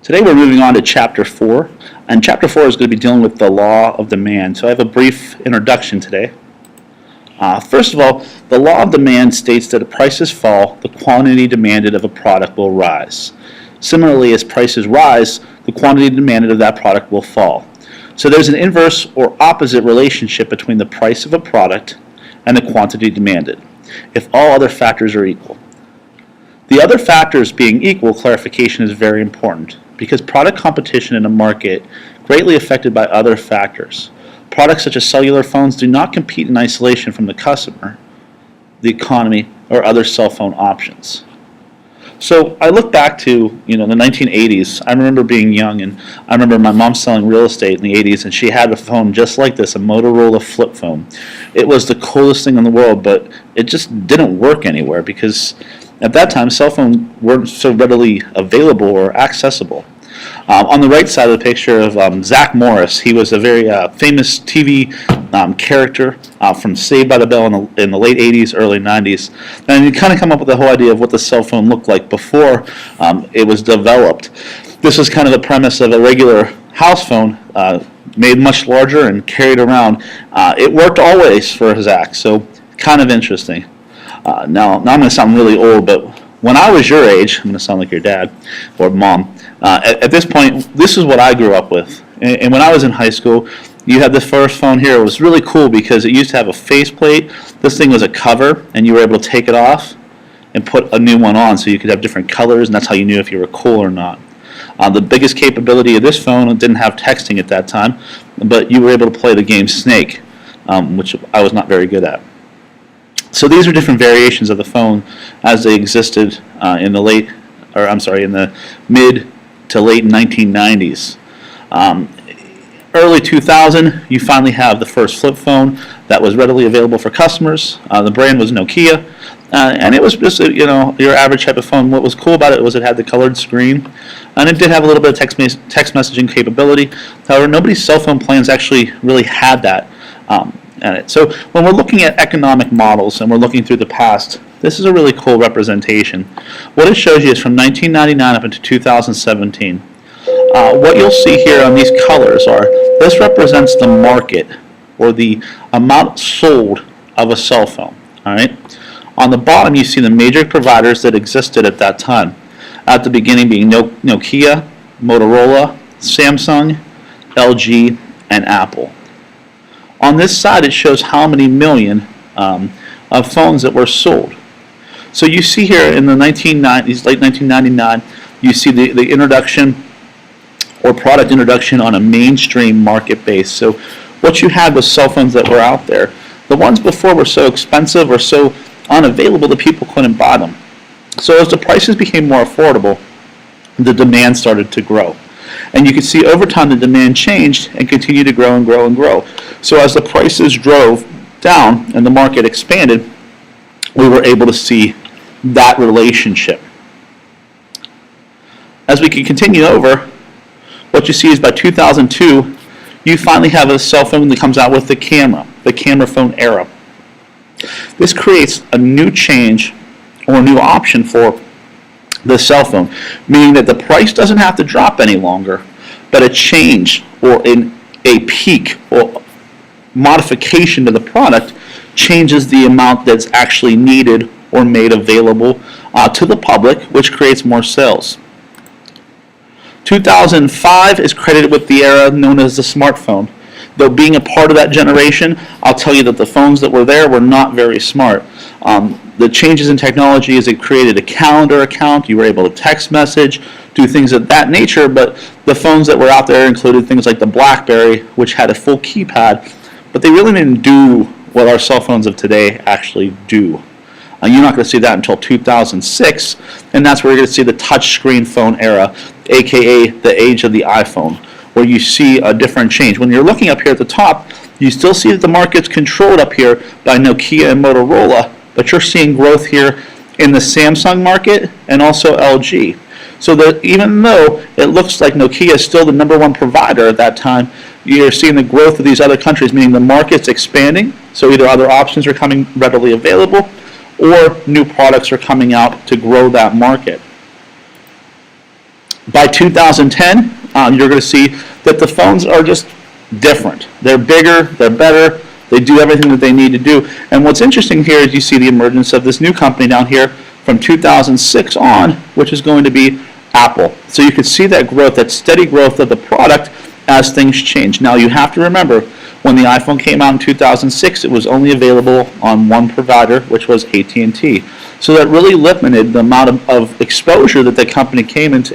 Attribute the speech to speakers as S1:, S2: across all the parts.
S1: Today we're moving on to Chapter 4, and Chapter 4 is going to be dealing with the law of demand. So I have a brief introduction today. First of all, the law of demand states that if prices fall, the quantity demanded of a product will rise. Similarly, as prices rise, the quantity demanded of that product will fall. So there's an inverse or opposite relationship between the price of a product and the quantity demanded, if all other factors are equal. The other factors being equal, clarification is very important, because product competition in a market greatly affected by other factors. Products such as cellular phones do not compete in isolation from the customer, the economy, or other cell phone options. So I look back to the 1980s. I remember being young, and I remember my mom selling real estate in the 80s, and she had a phone just like this, a Motorola flip phone. It was the coolest thing in the world, but it just didn't work anywhere because at that time cell phones weren't so readily available or accessible. On the right side of the picture of Zach Morris, he was a very famous TV character from Saved by the Bell in the late 80s, early 90s. And you kind of come up with the whole idea of what the cell phone looked like before it was developed. This was kind of the premise of a regular house phone, made much larger and carried around. It worked always for Zach, so kind of interesting. Now I'm going to sound really old, but when I was your age, I'm going to sound like your dad or mom, at this point, this is what I grew up with. And when I was in high school, you had this first phone here. It was really cool because it used to have a faceplate. This thing was a cover, and you were able to take it off and put a new one on so you could have different colors, and that's how you knew if you were cool or not. The biggest capability of this phone, it didn't have texting at that time, but you were able to play the game Snake, which I was not very good at. So these are different variations of the phone as they existed in the mid to late 1990s. Early 2000, you finally have the first flip phone that was readily available for customers. The brand was Nokia, and it was just your average type of phone. What was cool about it was it had the colored screen, and it did have a little bit of text messaging capability. However, nobody's cell phone plans actually really had that. So when we're looking at economic models and we're looking through the past, this is a really cool representation. What it shows you is from 1999 up into 2017. What you'll see here on these colors are, this represents the market or the amount sold of a cell phone. All right. On the bottom you see the major providers that existed at that time. At the beginning being Nokia, Motorola, Samsung, LG, and Apple. On this side, it shows how many million of phones that were sold. So you see here in the 1990s, late 1999, you see the introduction or product introduction on a mainstream market base. So what you had was cell phones that were out there. The ones before were so expensive or so unavailable that people couldn't buy them. So as the prices became more affordable, the demand started to grow. And you can see over time the demand changed and continued to grow and grow and grow. So as the prices drove down and the market expanded, we were able to see that relationship. As we can continue over, what you see is by 2002, you finally have a cell phone that comes out with the camera phone era. This creates a new change or a new option for the cell phone, meaning that the price doesn't have to drop any longer, but a change or a peak or modification to the product changes the amount that's actually needed or made available to the public, which creates more sales. 2005 is credited with the era known as the smartphone. Though being a part of that generation, I'll tell you that the phones that were there were not very smart. The changes in technology is it created a calendar account, you were able to text message, do things of that nature, but the phones that were out there included things like the BlackBerry, which had a full keypad, but they really didn't do what our cell phones of today actually do. You're not going to see that until 2006, and that's where you're going to see the touchscreen phone era, aka the age of the iPhone, where you see a different change. When you're looking up here at the top, you still see that the market's controlled up here by Nokia and Motorola, but you're seeing growth here in the Samsung market and also LG. So that even though it looks like Nokia is still the #1 provider at that time, you're seeing the growth of these other countries, meaning the market's expanding, so either other options are coming readily available or new products are coming out to grow that market. By 2010, you're going to see that the phones are just different. They're bigger, they're better, they do everything that they need to do. And what's interesting here is you see the emergence of this new company down here from 2006 on, which is going to be Apple. So you can see that growth, that steady growth of the product as things change. Now you have to remember, when the iPhone came out in 2006, it was only available on one provider, which was AT&T. So that really limited the amount of exposure that the company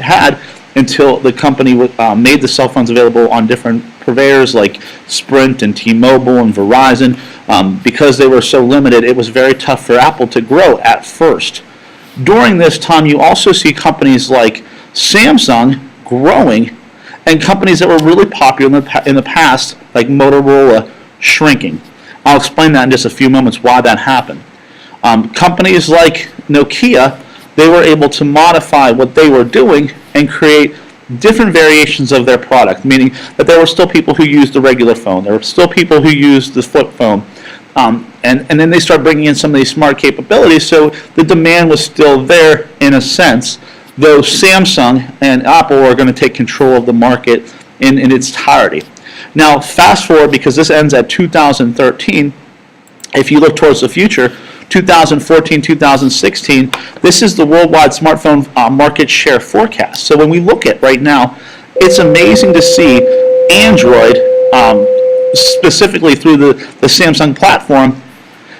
S1: had until the company made the cell phones available on different purveyors like Sprint and T-Mobile and Verizon. Because they were so limited, it was very tough for Apple to grow at first. During this time, you also see companies like Samsung growing and companies that were really popular in the past, like Motorola, shrinking. I'll explain that in just a few moments why that happened. Companies like Nokia, they were able to modify what they were doing and create different variations of their product, meaning that there were still people who used the regular phone, there were still people who used the flip phone, and then they start bringing in some of these smart capabilities, so the demand was still there in a sense, though Samsung and Apple are going to take control of the market in its entirety. Now, fast forward, because this ends at 2013, if you look towards the future, 2014, 2016, this is the worldwide smartphone market share forecast. So when we look at right now, it's amazing to see Android, specifically through the Samsung platform,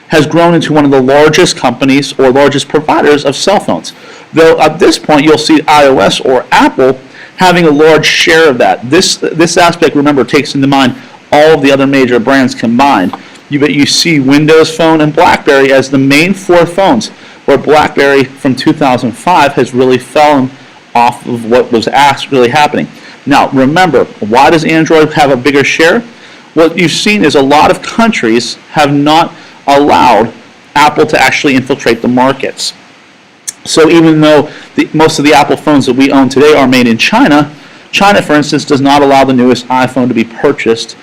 S1: has grown into one of the largest companies or largest providers of cell phones. Though at this point, you'll see iOS or Apple having a large share of that. This aspect, remember, takes into mind all of the other major brands combined. You see Windows Phone and BlackBerry as the main four phones, where BlackBerry from 2005 has really fallen off of what was really happening. Now, remember, why does Android have a bigger share? What you've seen is a lot of countries have not allowed Apple to actually infiltrate the markets. So even though most of the Apple phones that we own today are made in China, China, for instance, does not allow the newest iPhone to be purchased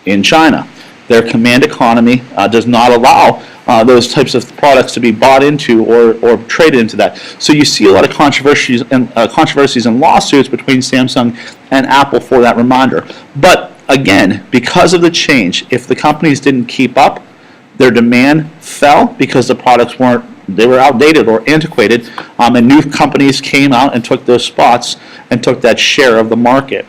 S1: in China. Their command economy does not allow those types of products to be bought into or traded into that. So you see a lot of controversies and lawsuits between Samsung and Apple for that reminder. But again, because of the change, if the companies didn't keep up, their demand fell because the products were outdated or antiquated, and new companies came out and took those spots and took that share of the market.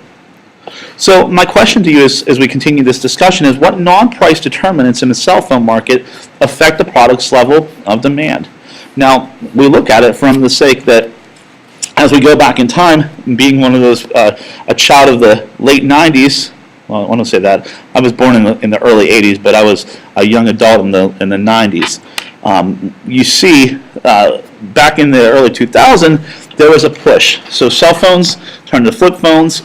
S1: So my question to you is, as we continue this discussion, is what non-price determinants in the cell phone market affect the product's level of demand? Now, we look at it from the sake that as we go back in time, being one of those, a child of the late 90s, well, I want to say that, I was born in the early 80s, but I was a young adult in the 90s. You see, back in the early 2000s, there was a push. So cell phones turned to flip phones,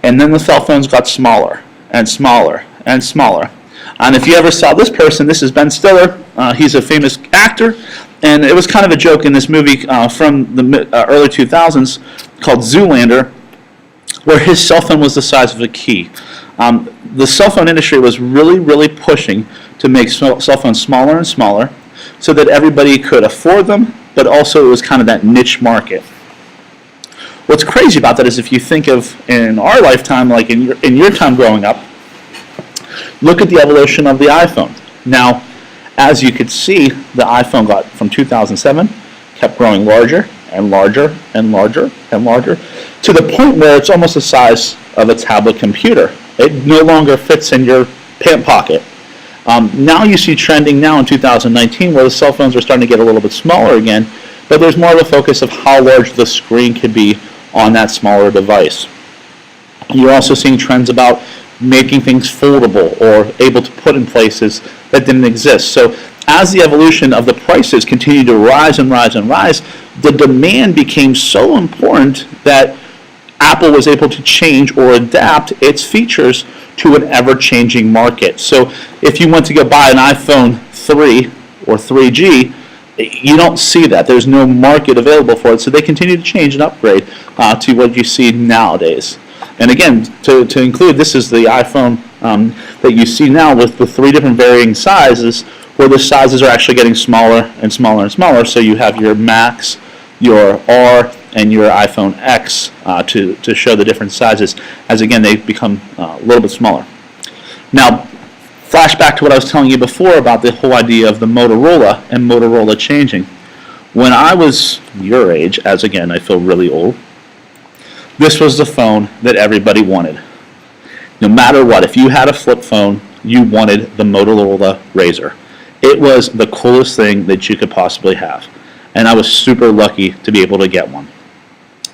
S1: and then the cell phones got smaller and smaller and smaller. And if you ever saw this person, this is Ben Stiller. He's a famous actor, and it was kind of a joke in this movie from the early 2000s called Zoolander, where his cell phone was the size of a key. The cell phone industry was really pushing to make cell phones smaller and smaller so that everybody could afford them, but also it was kind of that niche market. What's crazy about that is if you think of in our lifetime, like in your time growing up, look at the evolution of the iPhone. Now, as you could see, the iPhone got from 2007, kept growing larger and larger and larger and larger, to the point where it's almost the size of a tablet computer. It no longer fits in your pant pocket. Now you see trending now in 2019 where the cell phones are starting to get a little bit smaller again, but there's more of a focus of how large the screen could be on that smaller device. You're also seeing trends about making things foldable or able to put in places that didn't exist. So as the evolution of the prices continued to rise and rise and rise, the demand became so important that Apple was able to change or adapt its features to an ever-changing market. So if you went to go buy an iPhone 3 or 3G, you don't see that. There's no market available for it, so they continue to change and upgrade to what you see nowadays. And again, to include, this is the iPhone that you see now with the three different varying sizes, where the sizes are actually getting smaller and smaller and smaller. So you have your Max, your R, and your iPhone X to show the different sizes, as again they become a little bit smaller. Now, flashback to what I was telling you before about the whole idea of the Motorola and Motorola changing. When I was your age, as again I feel really old, this was the phone that everybody wanted. No matter what, if you had a flip phone, you wanted the Motorola Razr. It was the coolest thing that you could possibly have. And I was super lucky to be able to get one.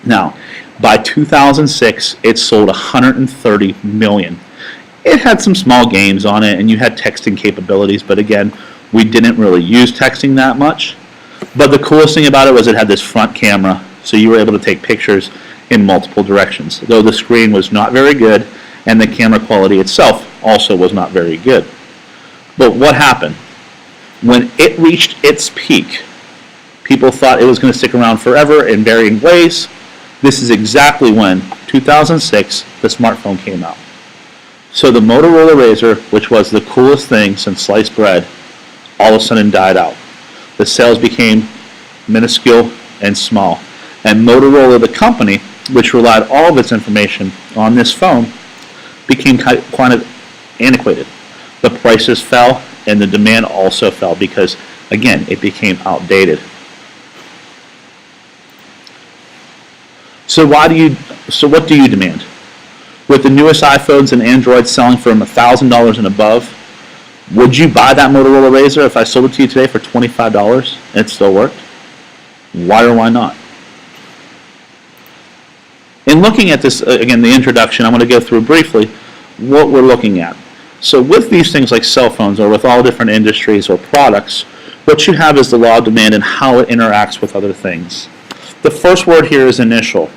S1: Now, by 2006, it sold 130 million. It had some small games on it, and you had texting capabilities, but again, we didn't really use texting that much. But the coolest thing about it was it had this front camera, so you were able to take pictures in multiple directions, though the screen was not very good, and the camera quality itself also was not very good. But what happened? When it reached its peak, people thought it was going to stick around forever in varying ways. This is exactly when, 2006, the smartphone came out. So the Motorola Razr, which was the coolest thing since sliced bread, all of a sudden died out. The sales became minuscule and small. And Motorola, the company, which relied all of its information on this phone, became quite antiquated. The prices fell, and the demand also fell because, again, it became outdated. So what do you demand? With the newest iPhones and Androids selling from $1,000 and above, would you buy that Motorola Razr if I sold it to you today for $25 and it still worked? Why or why not? In looking at this, again, the introduction, I'm going to go through briefly what we're looking at. So with these things like cell phones or with all different industries or products, what you have is the law of demand and how it interacts with other things. The first word here is initial.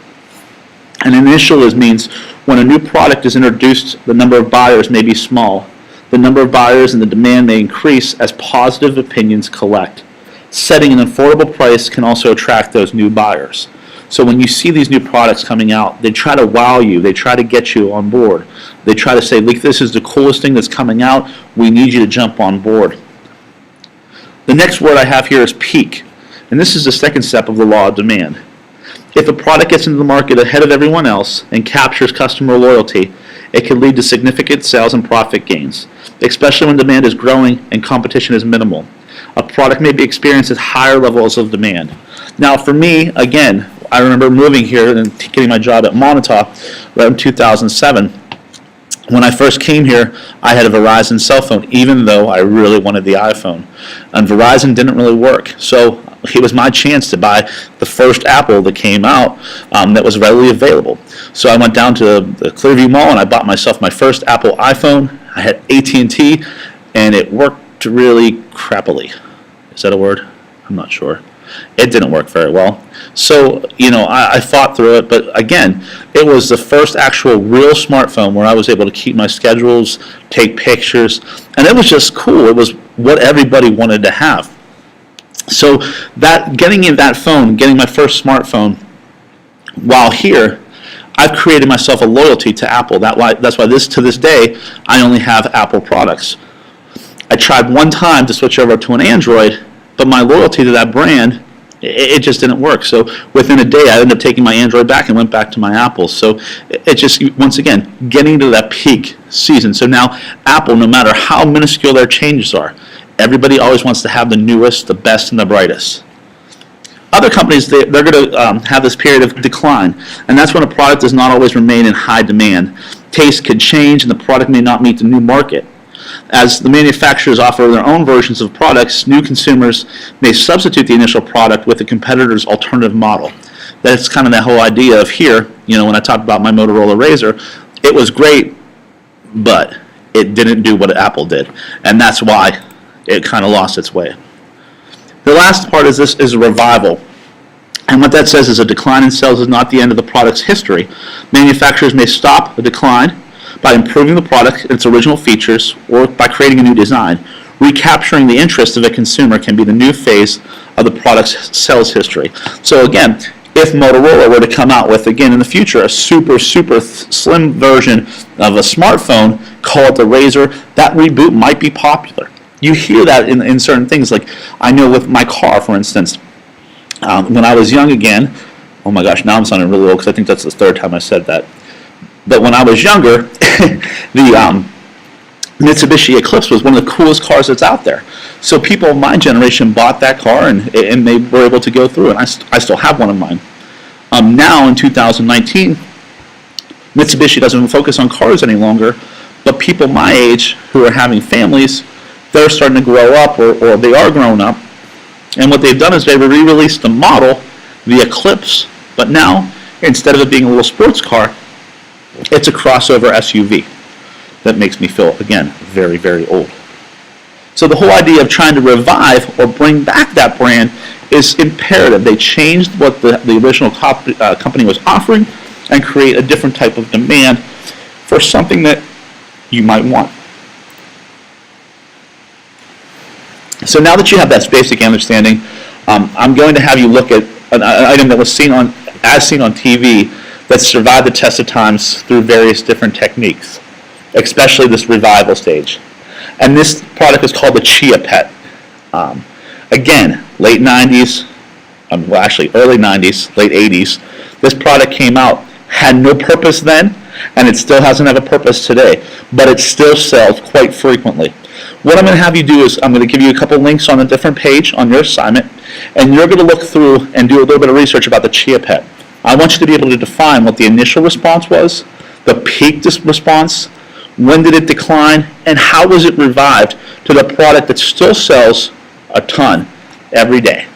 S1: And initial means when a new product is introduced, the number of buyers may be small. The number of buyers and the demand may increase as positive opinions collect. Setting an affordable price can also attract those new buyers. So when you see these new products coming out, they try to wow you. They try to get you on board. They try to say, look, this is the coolest thing that's coming out. We need you to jump on board. The next word I have here is peak. And this is the second step of the law of demand. If a product gets into the market ahead of everyone else and captures customer loyalty, it can lead to significant sales and profit gains, especially when demand is growing and competition is minimal. A product may be experienced at higher levels of demand. Now for me, again, I remember moving here and getting my job at Montauk right in 2007. When I first came here, I had a Verizon cell phone, even though I really wanted the iPhone. And Verizon didn't really work. So it was my chance to buy the first Apple that came out that was readily available. So I went down to the Clearview Mall and I bought myself my first Apple iPhone. I had AT&T, and it worked really crappily. Is that a word? I'm not sure. It didn't work very well. So, I fought through it, but again, it was the first actual real smartphone where I was able to keep my schedules, take pictures, and it was just cool. It was what everybody wanted to have. So getting in that phone, getting my first smartphone, while here, I've created myself a loyalty to Apple. That's why to this day, I only have Apple products. I tried one time to switch over to an Android, but my loyalty to that brand, it just didn't work. So within a day, I ended up taking my Android back and went back to my Apple. So it just, once again, getting to that peak season. So now Apple, no matter how minuscule their changes are, everybody always wants to have the newest, the best, and the brightest. Other companies, they're going to have this period of decline, and that's when a product does not always remain in high demand. Taste could change, and the product may not meet the new market. As the manufacturers offer their own versions of products, new consumers may substitute the initial product with a competitor's alternative model. That's kind of that whole idea of here, when I talked about my Motorola Razr, it was great, but it didn't do what Apple did, and that's why it kind of lost its way. The last part is a revival. And what that says is a decline in sales is not the end of the product's history. Manufacturers may stop the decline by improving the product and its original features or by creating a new design. Recapturing the interest of a consumer can be the new phase of the product's sales history. So again, if Motorola were to come out with, again in the future, a super slim version of a smartphone, call it the Razr, that reboot might be popular. You hear that in certain things, like I know with my car, for instance. When I was young again, oh my gosh, now I'm sounding really old because I think that's the third time I said that. But when I was younger, the Mitsubishi Eclipse was one of the coolest cars that's out there. So people of my generation bought that car and they were able to go through, and I still have one of mine. Now in 2019, Mitsubishi doesn't even focus on cars any longer, but people my age who are having families, they're starting to grow up or they are grown up. And what they've done is they've re-released the model, the Eclipse, but now instead of it being a little sports car, it's a crossover SUV. That makes me feel, again, very, very old. So the whole idea of trying to revive or bring back that brand is imperative. They changed what the original company was offering and create a different type of demand for something that you might want. So now that you have that basic understanding, I'm going to have you look at an item that was seen on TV that survived the test of times through various different techniques, especially this revival stage. And this product is called the Chia Pet. Again, late 90s, well actually early 90s, late 80s, this product came out, had no purpose then, and it still doesn't have a purpose today, but it still sells quite frequently. What I'm going to have you do is I'm going to give you a couple links on a different page on your assignment, and you're going to look through and do a little bit of research about the Chia Pet. I want you to be able to define what the initial response was, the peak response, when did it decline, and how was it revived to the product that still sells a ton every day.